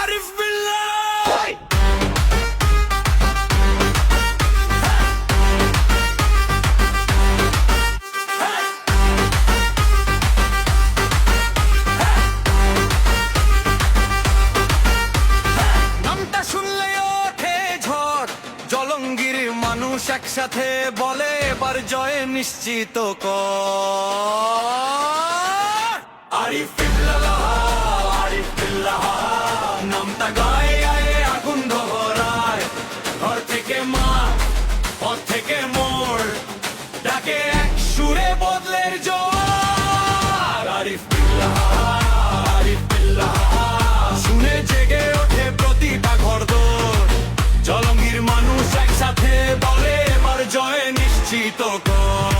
আরিফ বিল্লাহ। নামটা শুনলে ওঠে ঝড়, জলঙ্গির মানুষ একসাথে বলে এবার জয় নিশ্চিত কর। আরিফ বিল্লাহ, আরিফ বিল্লাহ, নামটা গায়ে গায়ে আগুন ধরায়। ঘর থেকে মা, পথ থেকে মোড়, ডাকে এক সুরে বদলের জোয়ার। আরিফ বিল্লাহ, আরিফ বিল্লাহ, শুনে জেগে ওঠে প্রতিটা ঘরদোর। জলঙ্গির মানুষ একসাথে বলে এবার জয় নিশ্চিত কর।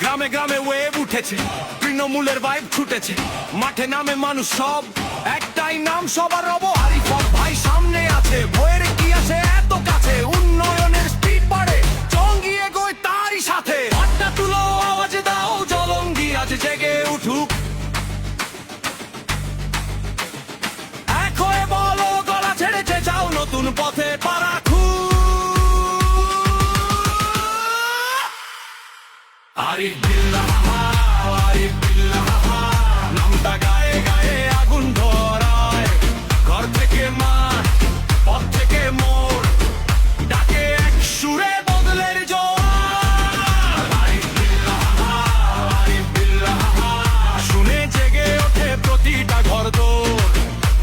গ্রামে গ্রামে ওয়েভ উঠেছে, তৃণমূলের ভাইব ছুটেছে, মাঠে নামে মানুষ সব, একটাই নাম সবার রব। আরিফ ভাই সামনে আছে, ভয়ের কি আছে এত কাছে, উন্নয়নের স্পিড বাড়ে, জঙ্গি এগোয় তারই সাথে। হাতটা তুলো, আওয়াজ দাও, জলঙ্গি আজ জেগে উঠুক। এক হয়ে বলো, গলা ছেড়েছে যাও নতুন পথে পা রাখু। আরিফ বিল্লাহ, আরিফ বিল্লাহ, নামটা গায়ে গায়ে আগুন ধরায়। ঘর থেকে মাঠ, পথ থেকে মোড়, ডাকে এক সুরে বদলের জোয়ার। আরিফ বিল্লাহ, আরিফ বিল্লাহ, শুনে জেগে ওঠে প্রতিটা ঘরদোর।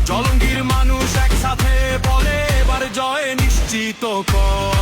জলঙ্গির মানুষ একসাথে বলে এবার জয় নিশ্চিত কর।